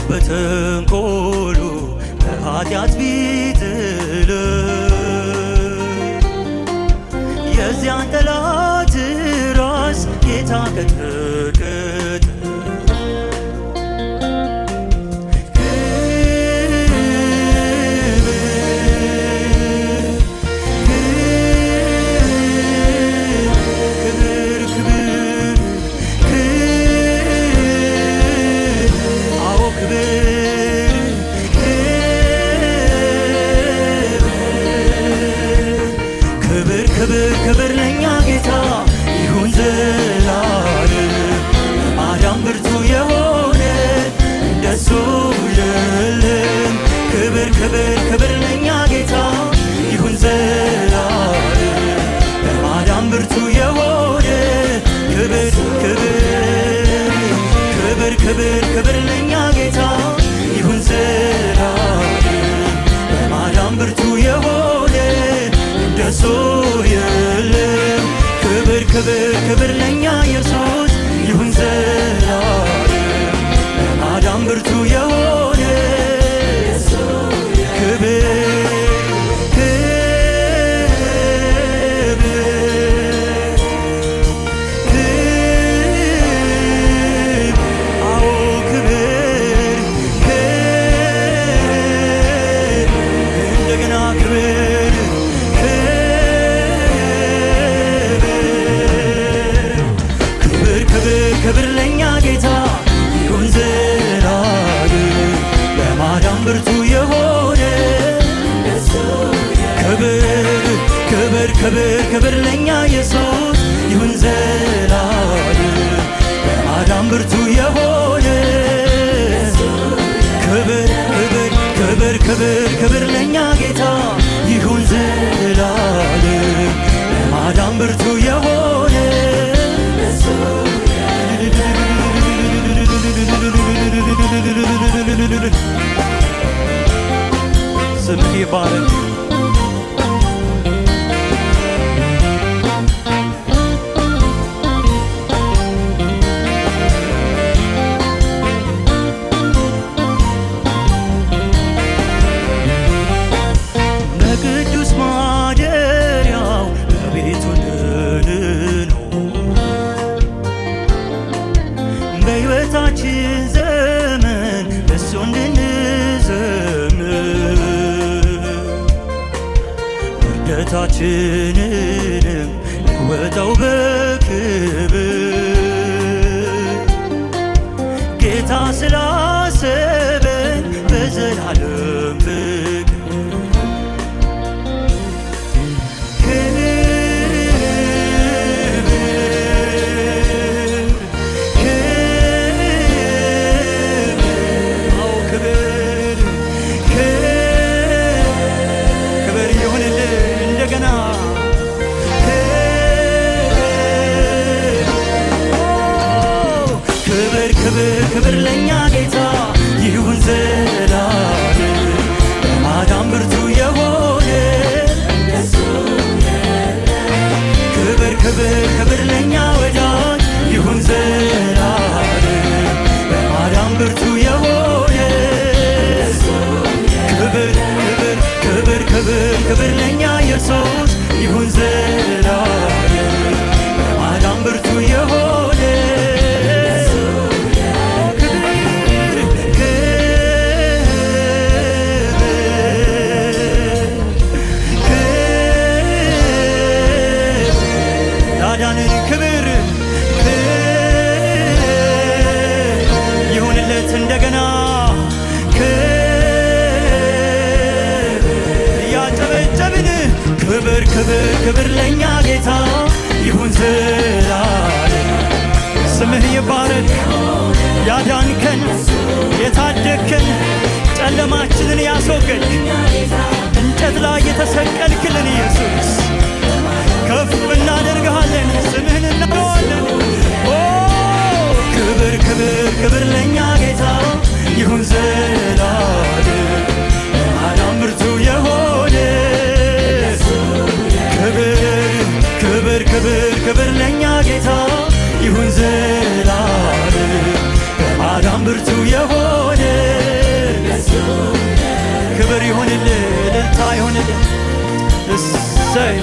በተንኮሉ በኃጢአት ቢጥል የዚያን ጠላት ራስ ጌታ ቀጠቀጠ። ክብር ለኛ ጌታ ይሁን ዘላለም በማዳን ብርቱ የሆነ እንደሱ የለም። ክብር ለኛ ጌታ ይሁን ዘላለም በማዳን ብርቱ የሆነ ክብር ለኛ ጌታ ይሁን ዘላለም በማዳን ብርቱ የሆነ እንደሱ የለም። ክብር ለኛ ኢየሱስ ይሁን ዘላለም በማዳን ብርቱ የሆነ ክብር ለኛ ጌታ ይሁን ዘላለም በማዳን ብርቱ የሆነ ክብር ለኛ ኢየሱስ ይሁን ዘላለም በማዳን ብርቱ የሆነ ክብር ለኛ ጌታ ይሁን ዘላለም በማዳን ብርቱ የሆነ ስምህ ይባረክ። በቅዱስ ማደሪያው በቤቱ እንድንኖር በሕይወታችን ዘመን እሱ እንድንዘምር ውርደታችንንም እንወጣው በክብር ጌታ ስላሰበን በዘላለም ፍቅር ክብር ለኛ ጌታ ይሁን ዘላለም በማዳን ብርቱ የሆነ ክብር ለኛ ወዳጅ ይሁን ዘላለም በማዳን ብርቱ የሆነ ክብር ለኛ ኢየሱስ ይሁን ዘላለም በማዳን ብርቱ የሆነ ያዳንን ክብር ይሁንለት እንደገና እያጨበጨብን ክብር ለኛ ጌታ ይሁን ዘላለም ስምህ ይባረክ። ያዳንከን የታደግከን ጨለማችንን ያስወገድክ እንጨት ላይ የተሰቀልክልን ኢየሱስ ከፍ እናደርግሃለን፣ ስምህን እናየዋለን። ክብር ለኛ ጌታ ይሁን ዘላለም በማዳን ብርቱ የሆነ ክብር ለኛ ጌታ ይሁን ዘላለም በማዳን ብርቱ የሆነ ክብር ይሁንልህ፣ እልልታ ይሁንልህ። እሰይ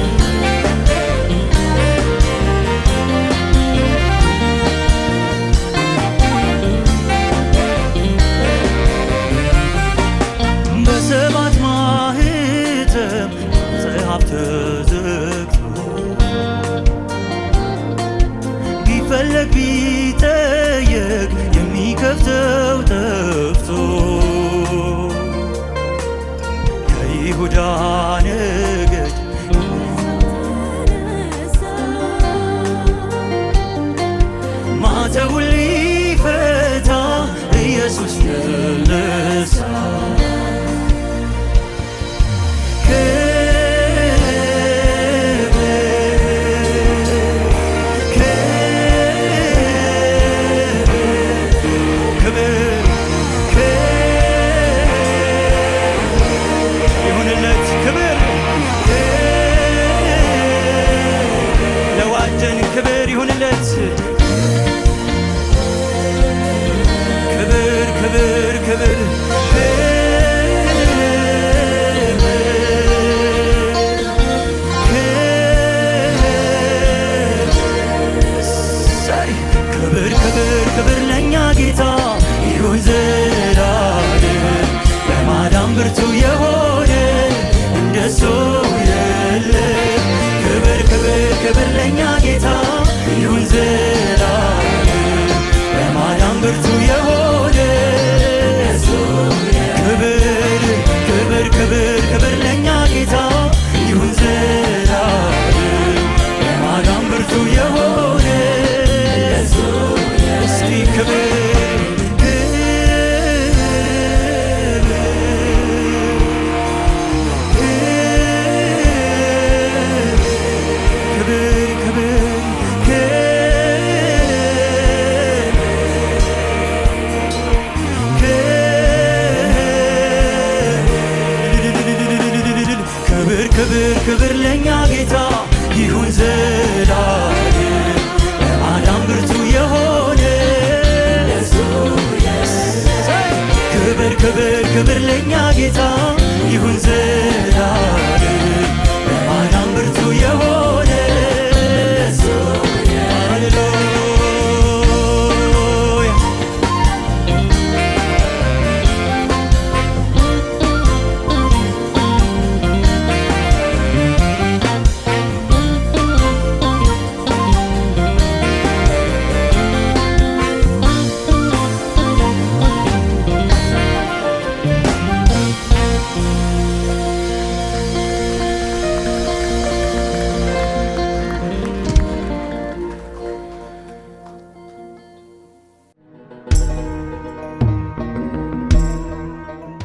በሰባት ማኅተም መጽሐፍ ተዘግቶ ቢፈለግ ቢጠየቅ የሚከፍተው ጠፍቶ ከይሁዳ ነገድ ማተቡን ሊፈታ ኢየሱስ ተነሳ። ክብር ይሁንለት፣ ክብር ክብር ክብር ክብር ክብር ክብር ለእኛ ጌታ ይሁን ዘላለም። ለማዳን ብርቱ የሆነ እንደሱ የለም። ክብር ክብር ክብር ለእኛ ጌታ ይሁን ዘላለም። ለማዳን ብርቱ የሆነ ክብር ክብር ክብር ክብር ለእኛ ጌታ ይሁን ዘላለም። ለማዳን ብርቱ የሆነ እስቲ ክብር ክብር ክብር ለእኛ ጌታ ይሁን ዘላለም። ለማዳን ብርቱ የሆነ ክብር ክብር ክብር ለእኛ ጌታ ይሁን ዘላለም።